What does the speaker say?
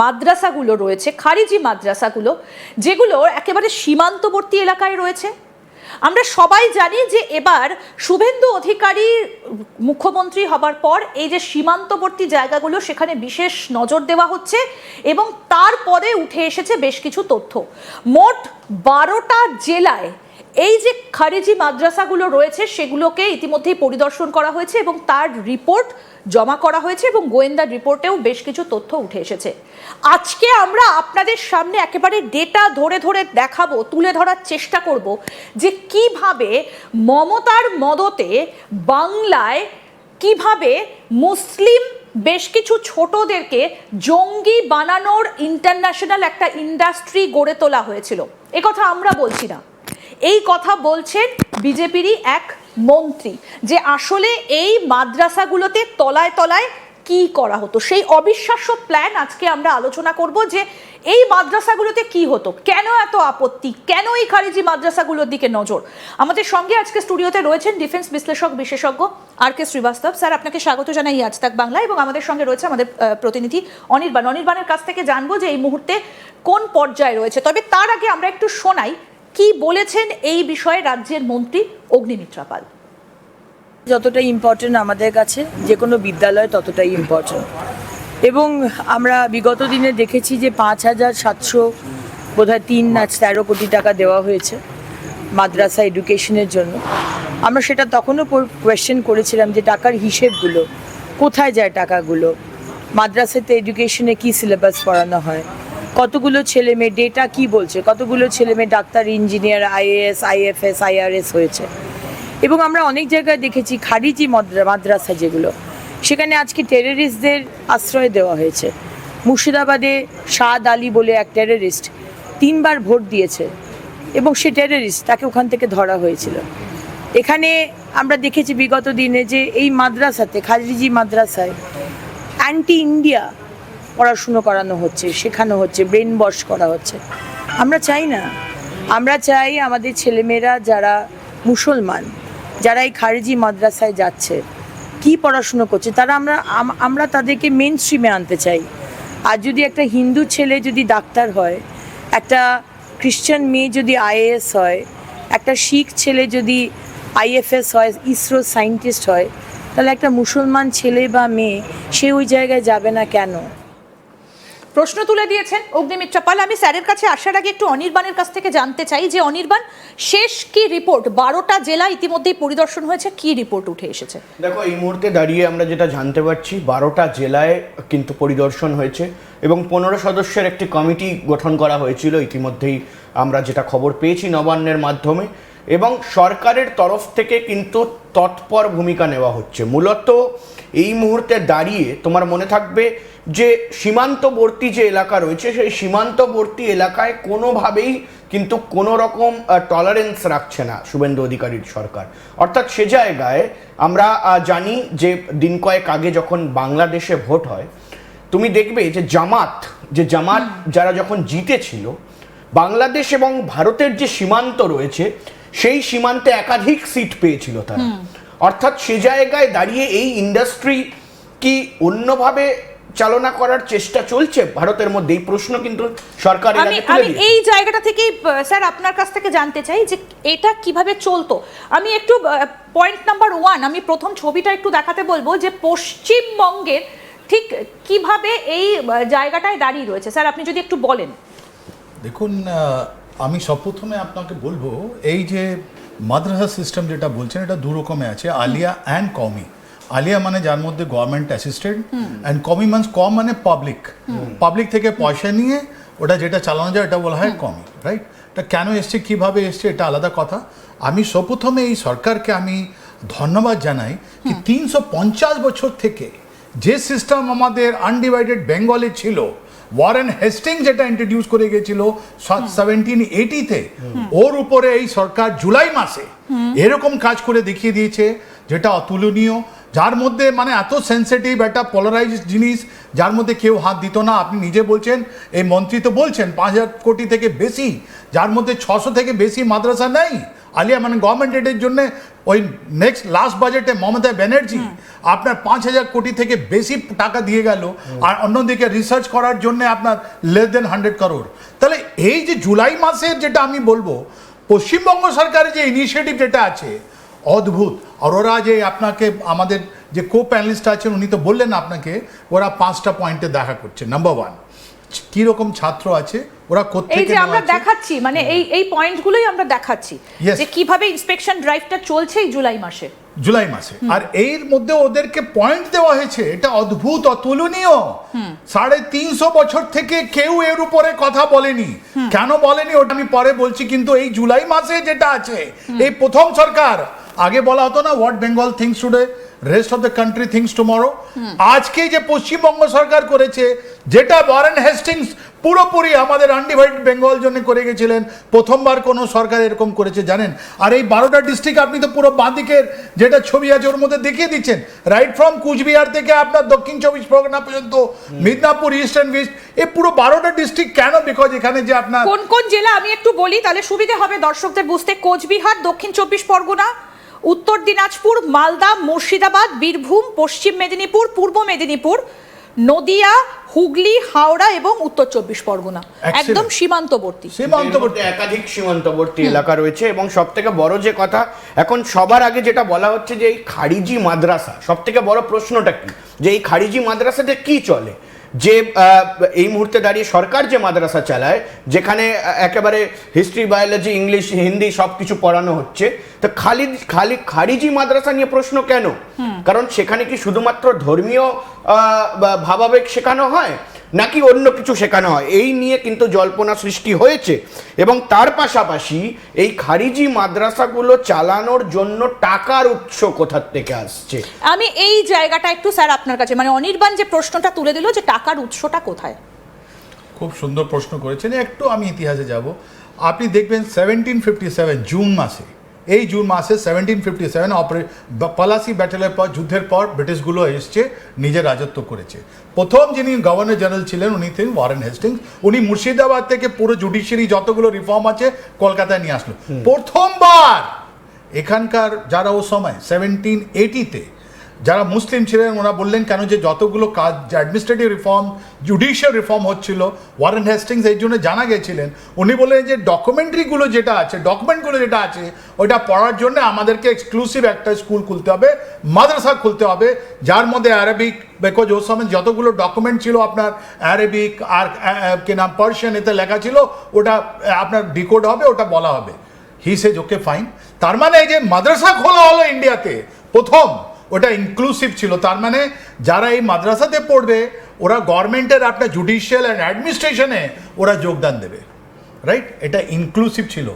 মাদ্রাসাগুলো রয়েছে, খারিজি মাদ্রাসাগুলো, যেগুলো একেবারে সীমান্তবর্তী এলাকায় রয়েছে। আমরা সবাই জানি যে এবার শুভেন্দু অধিকারী মুখ্যমন্ত্রী হবার পর এই যে সীমান্তবর্তী জায়গাগুলো, সেখানে বিশেষ নজর দেওয়া হচ্ছে এবং তারপরে উঠে এসেছে বেশ কিছু তথ্য। মোট 12টা জেলায় এই যে খারিজি মাদ্রাসাগুলো রয়েছে সেগুলোকে ইতিমধ্যেই পরিদর্শন করা হয়েছে এবং তার রিপোর্ট জমা করা হয়েছে এবং গোয়েন্দা রিপোর্টেও বেশ কিছু তথ্য উঠে এসেছে। আজকে আমরা আপনাদের সামনে একেবারে ডেটা ধরে ধরে দেখাবো, তুলে ধরার চেষ্টা করব যে কিভাবে মমতার মদতে বাংলায় কিভাবে মুসলিম বেশ কিছু ছোটদেরকে জঙ্গি বানানোর ইন্টারন্যাশনাল একটা ইন্ডাস্ট্রি গড়ে তোলা হয়েছিল। এ কথা আমরা বলছি না, এই কথা বলছেন বিজেপিরই এক মন্ত্রী, যে আসলে এই মাদ্রাসাগুলোতে তলায় তলায় কি করা হতো, সেই অবিশ্বাস্য প্ল্যান আজকে আমরা আলোচনা করব যে এই মাদ্রাসাগুলোতে কি হতো, কেন এত আপত্তি, কেন এই খারিজি মাদ্রাসাগুলোর দিকে নজর। আমাদের সঙ্গে আজকে স্টুডিওতে রয়েছেন ডিফেন্স বিশ্লেষক বিশেষজ্ঞ আর.কে. শ্রীবাস্তব। স্যার, আপনাকে স্বাগত জানাই আজ তাক বাংলা। এবং আমাদের সঙ্গে রয়েছে আমাদের প্রতিনিধি অনির্বাণের কাছ থেকে জানবো যে এই মুহূর্তে কোন পর্যায়ে রয়েছে। তবে তার আগে আমরা একটু শোনাই কি বলেছেন এই বিষয়ে রাজ্যের মন্ত্রী অগ্নিমিত্রা পাল। যতটা ইম্পর্টেন্ট আমাদের কাছে যে কোনো বিদ্যালয় ততটাই ইম্পর্টেন্ট, এবং আমরা বিগত দিনে দেখেছি যে 5,700 বোধহয় 13 কোটি টাকা দেওয়া হয়েছে মাদ্রাসা এডুকেশনের জন্য। আমরা সেটা তখনও কোয়েশ্চেন করেছিলাম যে টাকার হিসেবগুলো কোথায় যায়, টাকাগুলো মাদ্রাসাতে এডুকেশনে কি সিলেবাস পড়ানো হয়, কতগুলো ছেলে মেয়ে, ডেটা কি বলছে, কতগুলো ছেলে মেয়ে doctor, engineer, IAS, IFS, IRS হয়েছে। এবং আমরা অনেক জায়গায় দেখেছি খারিজি মাদ্রাসা যেগুলো, সেখানে আজকে টেররিস্টদের আশ্রয় দেওয়া হয়েছে। মুর্শিদাবাদে শাহাদ আলী বলে এক টেররিস্ট 3 বার ভোট দিয়েছে এবং সে টেররিস্ট, তাকে ওখান থেকে ধরা হয়েছিল। এখানে আমরা দেখেছি বিগত দিনে যে এই মাদ্রাসাতে, খারিজি মাদ্রাসায় অ্যান্টি ইন্ডিয়া পড়াশুনো করানো হচ্ছে, শেখানো হচ্ছে, ব্রেন ওয়াশ করা হচ্ছে। আমরা চাই না, আমরা চাই আমাদের ছেলেমেয়েরা যারা মুসলমান, যারা এই খারিজি মাদ্রাসায় যাচ্ছে, কি পড়াশুনো করছে, তারা আমরা তাদেরকে মেন স্ট্রিমে আনতে চাই। আর যদি একটা হিন্দু ছেলে যদি ডাক্তার হয়, একটা খ্রিশ্চান মেয়ে যদি IAS হয়, একটা শিখ ছেলে যদি IFS হয়, ইসরো সায়েন্টিস্ট হয়, তাহলে একটা মুসলমান ছেলে বা মেয়ে সে ওই জায়গায় যাবে না কেন? প্রশ্ন তুলে দিয়েছেন অগ্নিমিত্রা পাল। আমি স্যারের কাছে আসার আগে একটু অনির্বাণের কাছ থেকে জানতে চাই যে অনির্বাণ, শেষ কি রিপোর্ট? 12টা জেলা ইতিমধ্যেই পরিদর্শন হয়েছে, কি রিপোর্ট উঠে এসেছে? দেখো, এই মুহূর্তে দাঁড়িয়ে আমরা যেটা জানতে পারছি, 12টা জেলায় কিন্তু পরিদর্শন হয়েছে এবং 15 সদস্যের একটি কমিটি গঠন করা হয়েছিল ইতিমধ্যেই, আমরা যেটা খবর পেয়েছি নবান্নের মাধ্যমে। এবং সরকারের তরফ থেকে কিন্তু তৎপর ভূমিকা নেওয়া হচ্ছে। মূলত এই মুহূর্তে দাঁড়িয়ে তোমার মনে থাকবে যে সীমান্তবর্তী যে এলাকা রয়েছে, সেই সীমান্তবর্তী এলাকায় কোনোভাবেই কিন্তু কোনো রকম টলারেন্স রাখছে না শুভেন্দু অধিকারীর সরকার। অর্থাৎ সে জায়গায় আমরা জানি যে দিন কয়েক আগে যখন বাংলাদেশে ভোট হয়, তুমি দেখবে যে জামাত যারা যখন জিতেছিল, বাংলাদেশ এবং ভারতের যে সীমান্ত রয়েছে সেই সীমান্তে একাধিক সিট পেয়েছিল তারা। অর্থাৎ সে জায়গায় দাঁড়িয়ে এই ইন্ডাস্ট্রি কি অন্যভাবে চালনা করার চেষ্টা চলছে ভারতের মধ্যে, এই প্রশ্ন কিন্তু সরকার আমি এই জায়গাটা থেকেই স্যার আপনার কাছ থেকে জানতে চাই যে এটা কিভাবে চলতো। আমি একটু পয়েন্ট নাম্বার 1, আমি প্রথম ছবিটা একটু দেখাতে বলবো যে পশ্চিমবঙ্গের ঠিক কিভাবে এই জায়গাটায় দাঁড়িয়ে রয়েছে। স্যার, আপনি যদি একটু বলেন। দেখুন, আমি সবপ্রথমে আপনাকে বলবো, এই যে মাদ্রাসা সিস্টেম যেটা বলছেন, এটা দু রকমে আছে, আলিয়া অ্যান্ড কমি। আলিয়া মানে যার মধ্যে গভর্নমেন্ট অ্যাসিস্টেড, অ্যান্ড কমি কম মানে পাবলিক থেকে পয়সা নিয়ে ওটা যেটা চালানো যায় এটা বলা হয় কমি, রাইট? এটা কেন এসছে, কিভাবে এসছে, এটা আলাদা কথা। আমি সবপ্রথমে এই সরকারকে আমি ধন্যবাদ জানাই কি 350 বছর থেকে যে সিস্টেম আমাদের আনডিভাইডেড বেঙ্গলে ছিল, ওয়ারেন হেস্টিংস যেটা ইন্ট্রোডিউস করে গেছিল 1780-তে, ওর উপরে এই সরকার জুলাই মাসে এরকম কাজ করে দেখিয়ে দিয়েছে যেটা অতুলনীয়, যার মধ্যে মানে এত সেন্সিটিভ একটা পোলারাইজড জিনিস, যার মধ্যে কেউ হাত দিত না। আপনি নিজে বলছেন, এই মন্ত্রী তো বলছেন 5,000 কোটি থেকে বেশি, যার মধ্যে 600 থেকে বেশি মাদ্রাসা নেই, আলিয়া মানে গভর্নমেন্ট এডের জন্য ওই নেক্সট লাস্ট বাজেটে মমতা ব্যানার্জি আপনার 5,000 কোটি থেকে বেশি টাকা দিয়ে গেল, আর অন্যদিকে রিসার্চ করার জন্য আপনার লেস দেন 100 করোড়। তাহলে এই যে জুলাই মাসের যেটা আমি বলবো পশ্চিমবঙ্গ সরকারের যে ইনিশিয়েটিভ যেটা আছে অদ্ভুত। আর ওরা যে আপনাকে আমাদের যে কো প্যানেলিস্ট আছেন উনি তো বললেন আপনাকে ওরা 5টা পয়েন্টে দেখা করছে। নাম্বার 1, কিরকম ছাত্র আছে, ওরা এই কোত্থেকে যে আমরা নেওয়া আছে? দেখাচ্ছি মানে এই পয়েন্টগুলোই আমরা দেখাচ্ছি Yes. যে কিভাবে ইন্সপেকশন ড্রাইভটা চলছে এই জুলাই মাসে। জুলাই মাসে, আর এর মধ্যে ওদেরকে পয়েন্ট দেওয়া হয়েছে, এটা অদ্ভুত, অতুলনীয়। 350 বছর থেকে কেউ এর উপরে কথা বলেনি। কেন বলেনি ওটা আমি পরে বলছি, কিন্তু এই জুলাই মাসে যেটা আছে এই প্রথম সরকার, আগে বলা হতো না what Bengal things today rest of the country things tomorrow, আজকে যে পশ্চিমবঙ্গ সরকার করেছে যেটা ওয়ারেন হেস্টিংস পুরোপুরি আমাদের আনডিভাইডেড বেঙ্গল জন্য করে গেছিলেন, প্রথমবার কোনো সরকার এরকম করেছে জানেন। আর এই 12টা ডিস্ট্রিক্ট আপনি তো পুরো বাঁদিকের যেটা ছবি আছে ওর মধ্যে দেখিয়ে দিচ্ছেন, রাইট ফ্রম কুচবিহার থেকে আপনার দক্ষিণ 24 পরগনা পর্যন্ত, মিদনাপুর, ইস্ট অ্যান্ড ওয়েস্ট, এই পুরো 12টা ডিস্ট্রিক্ট। কেন? বিকজ এখানে যে আপনার কোন কোন জেলা আমি একটু বলি তাহলে সুবিধা হবে দর্শকদের বুঝতে। কোচবিহার, দক্ষিণ 24 পরগনা, উত্তর দিনাজপুর, মালদা, মুর্শিদাবাদ, বীরভূম, পশ্চিম মেদিনীপুর, পূর্ব মেদিনীপুর, নদিয়া, হুগলি, হাওড়া এবং উত্তর 24 পরগনা, Excellent. একদম সীমান্তবর্তী। সীমান্তবর্তী একাধিক সীমান্তবর্তী এলাকা রয়েছে। এবং সব থেকে বড় যে কথা এখন সবার আগে যেটা বলা হচ্ছে যে এই খারিজি মাদ্রাসা, সব থেকে বড় প্রশ্নটা কি যে এই খারিজি মাদ্রাসাতে কি চলে, যে এই মুহূর্তে দাঁড়িয়ে সরকার যে মাদ্রাসা চালায় যেখানে একেবারে হিস্ট্রি, বায়োলজি, ইংলিশ, হিন্দি সব কিছু পড়ানো হচ্ছে, তো খালি খারিজি মাদ্রাসা নিয়ে প্রশ্ন কেন? কারণ সেখানে কি শুধুমাত্র ধর্মীয় ভাবাবেগ শেখানো হয় নাকি অন্য কিছু শেখানো হয়, এই নিয়ে কিন্তু জল্পনা সৃষ্টি হয়েছে। এবং তার পাশাপাশি এই খারিজি মাদ্রাসাগুলো চালানোর জন্য টাকার উৎস কোথা থেকে আসছে? আমি এই জায়গাটা একটু স্যার আপনার কাছে, মানে অনির্বাণ যে প্রশ্নটা তুলে দিল যে টাকার উৎসটা কোথায়। খুব সুন্দর প্রশ্ন করেছেন। একটু আমি ইতিহাসে যাব। আপনি দেখবেন 1757 জুন মাসে, এই জুন মাসে 1757 পলাশি ব্যাটেলের পর, যুদ্ধের পর ব্রিটিশগুলো এসছে, নিজের রাজত্ব করেছে। প্রথম যিনি গভর্নর জেনারেল ছিলেন উনি ছিলেন ওয়ারেন হেস্টিংস। উনি মুর্শিদাবাদ থেকে পুরো জুডিশিয়ারি যতগুলো রিফর্ম আছে কলকাতায় নিয়ে আসলো প্রথমবার। এখানকার যারা ও সময় 1780-তে যারা মুসলিম ছিলেন ওরা বললেন কেন যে যতগুলো কাজ অ্যাডমিনিস্ট্রেটিভ রিফর্ম, জুডিশিয়াল রিফর্ম হচ্ছিল, ওয়ারেন হেস্টিংস এই জন্য জানা গেছিলেন। উনি বললেন যে ডকুমেন্টগুলো যেটা আছে ওইটা পড়ার জন্য আমাদেরকে এক্সক্লুসিভ একটা স্কুল খুলতে হবে, মাদ্রাসা খুলতে হবে, যার মধ্যে অ্যারাবিক, বিকজ ওই সময় যতগুলো ডকুমেন্ট ছিল আপনার অ্যারাবিক আর কি নাম পার্সিয়ান এতে লেখা ছিল, ওটা আপনার ডিকোড হবে, ওটা বলা হবে। হি সেজ ওকে ফাইন। তার মানে এই যে মাদ্রাসা খোলা হলো ইন্ডিয়াতে প্রথম, ওটা ইনক্লুসিভ ছিল। তার মানে যারা এই মাদ্রাসাতে পড়বে ওরা গভর্নমেন্টের আপনার জুডিশিয়াল অ্যান্ড অ্যাডমিনিস্ট্রেশনে ওরা যোগদান দেবে, রাইট? এটা ইনক্লুসিভ ছিল।